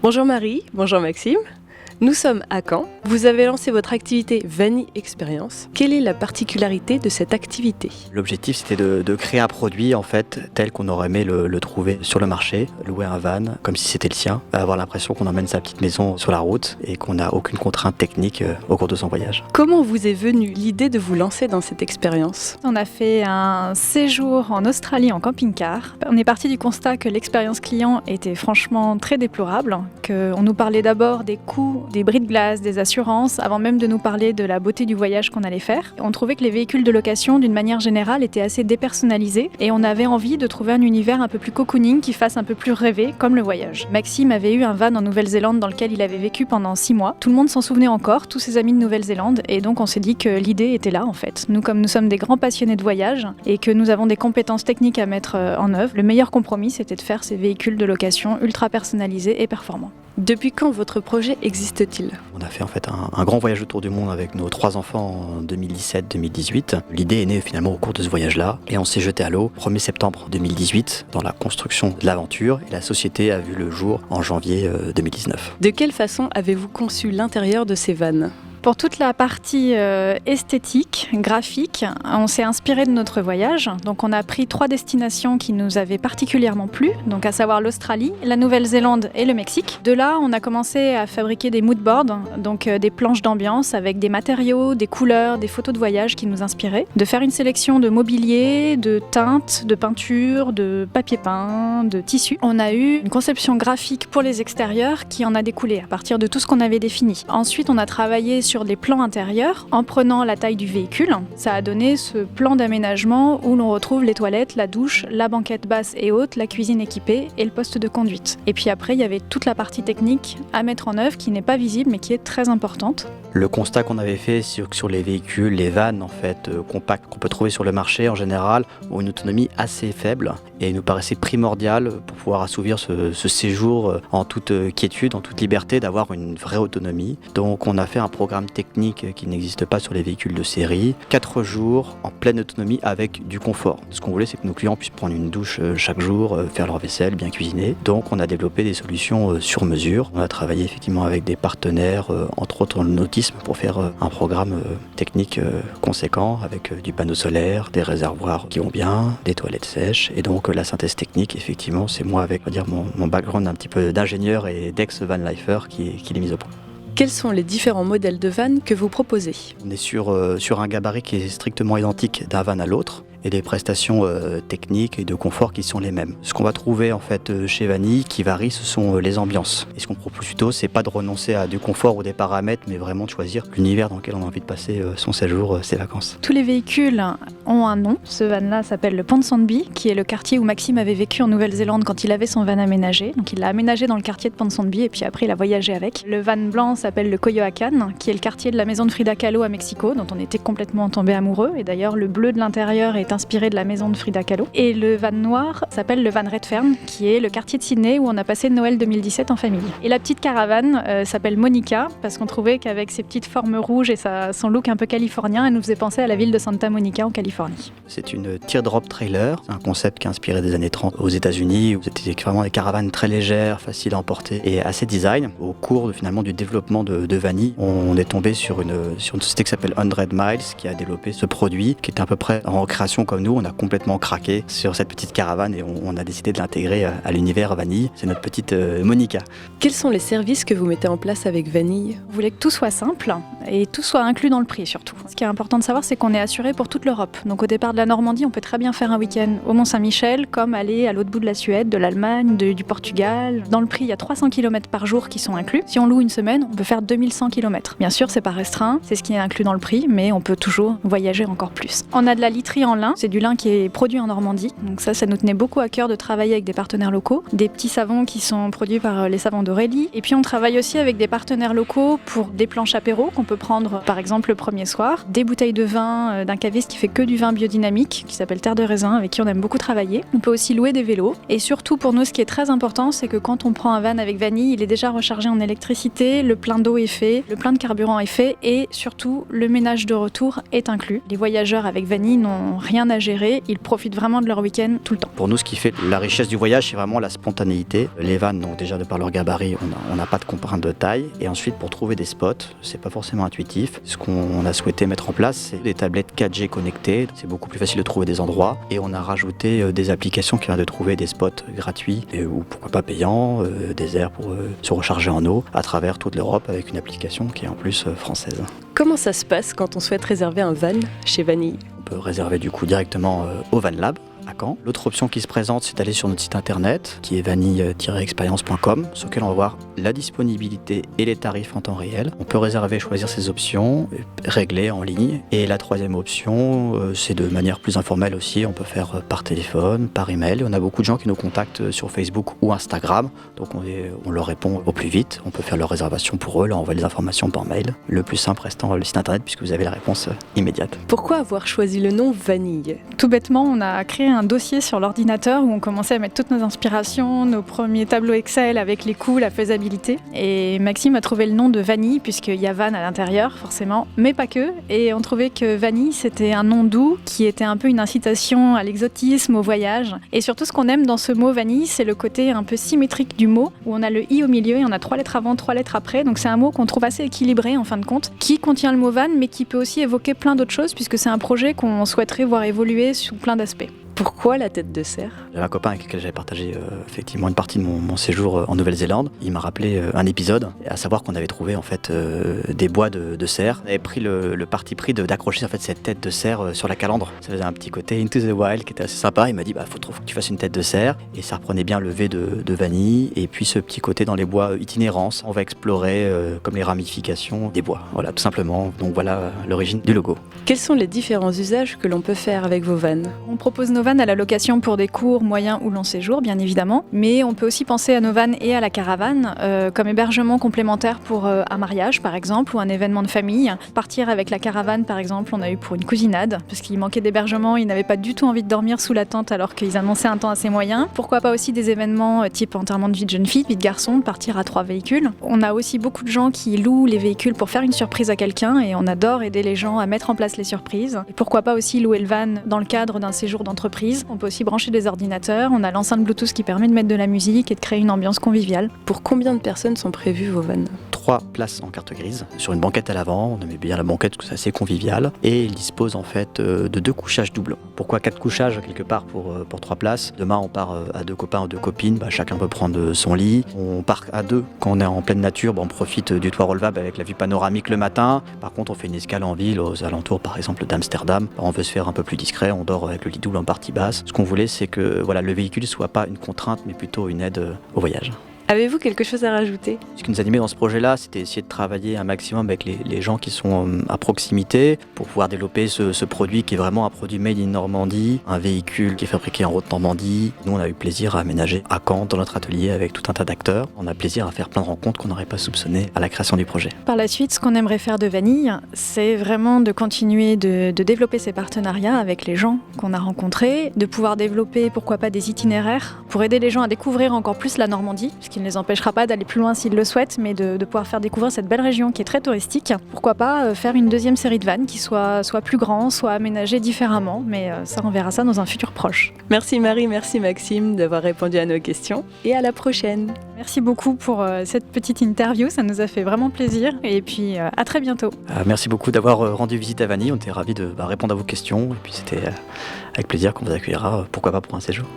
Bonjour Marie, bonjour Maxime. Nous sommes à Caen. Vous avez lancé votre activité Vanille Experience. Quelle est la particularité de cette activité ? L'objectif, c'était de créer un produit en fait tel qu'on aurait aimé le trouver sur le marché, louer un van comme si c'était le sien, avoir l'impression qu'on emmène sa petite maison sur la route et qu'on n'a aucune contrainte technique au cours de son voyage. Comment vous est venue l'idée de vous lancer dans cette expérience ? On a fait un séjour en Australie en camping-car. On est parti du constat que l'expérience client était franchement très déplorable, qu'on nous parlait d'abord des coûts, des bris de glace, des assurances, avant même de nous parler de la beauté du voyage qu'on allait faire. On trouvait que les véhicules de location, d'une manière générale, étaient assez dépersonnalisés et on avait envie de trouver un univers un peu plus cocooning qui fasse un peu plus rêver, comme le voyage. Maxime avait eu un van en Nouvelle-Zélande dans lequel il avait vécu pendant 6 mois. Tout le monde s'en souvenait encore, tous ses amis de Nouvelle-Zélande, et donc on s'est dit que l'idée était là en fait. Nous, comme nous sommes des grands passionnés de voyage et que nous avons des compétences techniques à mettre en œuvre, le meilleur compromis c'était de faire ces véhicules de location ultra personnalisés et performants. Depuis quand votre projet existe-t-il ? On a fait en fait un grand voyage autour du monde avec nos 3 enfants en 2017-2018. L'idée est née finalement au cours de ce voyage-là et on s'est jeté à l'eau 1er septembre 2018 dans la construction de l'aventure et la société a vu le jour en janvier 2019. De quelle façon avez-vous conçu l'intérieur de ces vannes ? Pour toute la partie esthétique, graphique, on s'est inspiré de notre voyage. Donc on a pris 3 destinations qui nous avaient particulièrement plu, donc à savoir l'Australie, la Nouvelle-Zélande et le Mexique. De là, on a commencé à fabriquer des moodboards, donc des planches d'ambiance avec des matériaux, des couleurs, des photos de voyage qui nous inspiraient. De faire une sélection de mobilier, de teintes, de peintures, de papier peint, de tissus. On a eu une conception graphique pour les extérieurs qui en a découlé à partir de tout ce qu'on avait défini. Ensuite, on a travaillé sur des plans intérieurs en prenant la taille du véhicule. Ça a donné ce plan d'aménagement où l'on retrouve les toilettes, la douche, la banquette basse et haute, la cuisine équipée et le poste de conduite. Et puis après, il y avait toute la partie technique à mettre en œuvre qui n'est pas visible mais qui est très importante. Le constat qu'on avait fait sur les véhicules, les vannes en fait compacts qu'on peut trouver sur le marché en général ont une autonomie assez faible et il nous paraissait primordial pour pouvoir assouvir ce séjour en toute quiétude, en toute liberté, d'avoir une vraie autonomie. Donc on a fait un programme technique qui n'existe pas sur les véhicules de série, 4 jours en pleine autonomie avec du confort. Ce qu'on voulait, c'est que nos clients puissent prendre une douche chaque jour, faire leur vaisselle, bien cuisiner. Donc on a développé des solutions sur mesure. On a travaillé effectivement avec des partenaires, entre autres dans le nautisme, pour faire un programme technique conséquent avec du panneau solaire, des réservoirs qui vont bien, des toilettes sèches. Et donc la synthèse technique, effectivement, c'est moi avec mon background un petit peu d'ingénieur et d'ex-vanlifer qui l'ai mise au point. Quels sont les différents modèles de vannes que vous proposez ? On est sur un gabarit qui est strictement identique d'un van à l'autre et des prestations techniques et de confort qui sont les mêmes. Ce qu'on va trouver en fait chez Vanille qui varie, ce sont les ambiances. Et ce qu'on propose plutôt, c'est pas de renoncer à du confort ou des paramètres, mais vraiment de choisir l'univers dans lequel on a envie de passer son séjour, ses vacances. Tous les véhicules ont un nom. Ce van-là s'appelle le Ponsonby, qui est le quartier où Maxime avait vécu en Nouvelle-Zélande quand il avait son van aménagé. Donc il l'a aménagé dans le quartier de Ponsonby et puis après il a voyagé avec. Le van blanc s'appelle le Coyoacán, qui est le quartier de la maison de Frida Kahlo à Mexico, dont on était complètement tombé amoureux. Et d'ailleurs, le bleu de l'intérieur est inspiré de la maison de Frida Kahlo. Et le van noir s'appelle le van Redfern, qui est le quartier de Sydney où on a passé Noël 2017 en famille. Et la petite caravane s'appelle Monica, parce qu'on trouvait qu'avec ses petites formes rouges et son look un peu californien, elle nous faisait penser à la ville de Santa Monica en Californie. C'est une teardrop trailer, un concept qui est inspiré des années 30 aux États-Unis, où c'était vraiment des caravanes très légères, faciles à emporter et assez design. Au cours finalement du développement de Vanille, on est tombé sur une société qui s'appelle 100 Miles, qui a développé ce produit, qui était à peu près en création comme nous. On a complètement craqué sur cette petite caravane et on a décidé de l'intégrer à l'univers Vanille. C'est notre petite Monica. Quels sont les services que vous mettez en place avec Vanille ? On voulait que tout soit simple et tout soit inclus dans le prix surtout. Ce qui est important de savoir, c'est qu'on est assuré pour toute l'Europe. Donc au départ de la Normandie, on peut très bien faire un week-end au Mont-Saint-Michel, comme aller à l'autre bout de la Suède, de l'Allemagne, du Portugal. Dans le prix, il y a 300 km par jour qui sont inclus. Si on loue une semaine, on peut faire 2100 km. Bien sûr, c'est pas restreint, c'est ce qui est inclus dans le prix, mais on peut toujours voyager encore plus. On a de la literie en lin, c'est du lin qui est produit en Normandie. Donc ça nous tenait beaucoup à cœur de travailler avec des partenaires locaux. Des petits savons qui sont produits par les savons d'Aurélie. Et puis on travaille aussi avec des partenaires locaux pour des planches apéro qu'on peut prendre par exemple le premier soir. Des bouteilles de vin d'un caviste qui fait que du vin biodynamique, qui s'appelle Terre de Raisin, avec qui on aime beaucoup travailler. On peut aussi louer des vélos. Et surtout pour nous, ce qui est très important, c'est que quand on prend un van avec Vanille, il est déjà rechargé en électricité, le plein d'eau est fait, le plein de carburant est fait et surtout le ménage de retour est inclus. Les voyageurs avec Vanille n'ont rien rien à gérer, ils profitent vraiment de leur week-end tout le temps. Pour nous, ce qui fait la richesse du voyage, c'est vraiment la spontanéité. Les vannes, donc déjà de par leur gabarit, on n'a pas de contrainte de taille. Et ensuite, pour trouver des spots, c'est pas forcément intuitif. Ce qu'on a souhaité mettre en place, c'est des tablettes 4G connectées. C'est beaucoup plus facile de trouver des endroits. Et on a rajouté des applications qui permettent de trouver des spots gratuits ou pourquoi pas payants, des aires pour se recharger en eau à travers toute l'Europe avec une application qui est en plus française. Comment ça se passe quand on souhaite réserver un van chez Vanille ? On peut réserver du coup directement au Van Lab à Caen. L'autre option qui se présente, c'est d'aller sur notre site internet qui est vanille-experience.com, sur lequel on va voir la disponibilité et les tarifs en temps réel. On peut réserver, choisir ses options, régler en ligne. Et la troisième option, c'est de manière plus informelle aussi. On peut faire par téléphone, par email. On a beaucoup de gens qui nous contactent sur Facebook ou Instagram, donc on leur répond au plus vite. On peut faire leur réservation pour eux, leur envoyer les informations par mail. Le plus simple restant le site internet puisque vous avez la réponse immédiate. Pourquoi avoir choisi le nom Vanille ? Tout bêtement, on a créé un dossier sur l'ordinateur où on commençait à mettre toutes nos inspirations, nos premiers tableaux Excel avec les coûts, la faisabilité. Et Maxime a trouvé le nom de Vanille, puisqu'il y a van à l'intérieur, forcément, mais pas que. Et on trouvait que Vanille, c'était un nom doux qui était un peu une incitation à l'exotisme, au voyage. Et surtout, ce qu'on aime dans ce mot Vanille, c'est le côté un peu symétrique du mot, où on a le i au milieu et on a 3 lettres avant, 3 lettres après. Donc c'est un mot qu'on trouve assez équilibré en fin de compte, qui contient le mot van, mais qui peut aussi évoquer plein d'autres choses, puisque c'est un projet qu'on souhaiterait voir évoluer sous plein d'aspects. Pourquoi la tête de cerf ? J'avais un copain avec lequel j'avais partagé effectivement une partie de mon séjour en Nouvelle-Zélande. Il m'a rappelé un épisode, à savoir qu'on avait trouvé en fait des bois de cerf. On avait pris le parti pris d'accrocher en fait cette tête de cerf sur la calandre. Ça faisait un petit côté Into the Wild qui était assez sympa. Il m'a dit faut que tu fasses une tête de cerf, et ça reprenait bien le V de vanille et puis ce petit côté dans les bois itinérance. On va explorer comme les ramifications des bois. Voilà, tout simplement. Donc voilà l'origine du logo. Quels sont les différents usages que l'on peut faire avec vos vannes ? On propose nos vannes à la location pour des courts, moyens ou longs séjours, bien évidemment. Mais on peut aussi penser à nos vannes et à la caravane comme hébergement complémentaire pour un mariage, par exemple, ou un événement de famille. Partir avec la caravane, par exemple, on a eu pour une cousinade, parce qu'il manquait d'hébergement, ils n'avaient pas du tout envie de dormir sous la tente alors qu'ils annonçaient un temps assez moyen. Pourquoi pas aussi des événements type enterrement de vie de jeune fille, vie de garçon, de partir à 3 véhicules. On a aussi beaucoup de gens qui louent les véhicules pour faire une surprise à quelqu'un, et on adore aider les gens à mettre en place les surprises. Et pourquoi pas aussi louer le van dans le cadre d'un séjour d'entreprise. On peut aussi brancher des ordinateurs, on a l'enceinte Bluetooth qui permet de mettre de la musique et de créer une ambiance conviviale. Pour combien de personnes sont prévues vos vannes ? 3 places en carte grise, sur une banquette à l'avant. On aimait bien la banquette parce que c'est assez convivial. Et il dispose en fait de 2 couchages doubles. Pourquoi 4 couchages quelque part pour 3 places ? Demain on part à 2 copains ou 2 copines, chacun peut prendre son lit. On part à 2 quand on est en pleine nature, on profite du toit relevable avec la vue panoramique le matin. Par contre on fait une escale en ville, aux alentours par exemple d'Amsterdam. On veut se faire un peu plus discret, on dort avec le lit double en partie basse. Ce qu'on voulait, c'est que le véhicule ne soit pas une contrainte mais plutôt une aide au voyage. Avez-vous quelque chose à rajouter ? Ce qui nous animait dans ce projet-là, c'était essayer de travailler un maximum avec les gens qui sont à proximité pour pouvoir développer ce produit qui est vraiment un produit made in Normandie, un véhicule qui est fabriqué en Haute-Normandie. Nous, on a eu plaisir à aménager à Caen dans notre atelier avec tout un tas d'acteurs. On a plaisir à faire plein de rencontres qu'on n'aurait pas soupçonnées à la création du projet. Par la suite, ce qu'on aimerait faire de Vanille, c'est vraiment de continuer de développer ces partenariats avec les gens qu'on a rencontrés, de pouvoir développer, pourquoi pas, des itinéraires pour aider les gens à découvrir encore plus la Normandie, qui ne les empêchera pas d'aller plus loin s'ils le souhaitent, mais de pouvoir faire découvrir cette belle région qui est très touristique. Pourquoi pas faire une deuxième série de vannes qui soit plus grand, soit aménagée différemment, mais ça, on verra ça dans un futur proche. Merci Marie, merci Maxime d'avoir répondu à nos questions, et à la prochaine. Merci beaucoup pour cette petite interview, ça nous a fait vraiment plaisir, et puis à très bientôt. Merci beaucoup d'avoir rendu visite à Vanille, on était ravis de répondre à vos questions, et puis c'était avec plaisir qu'on vous accueillera, pourquoi pas pour un séjour.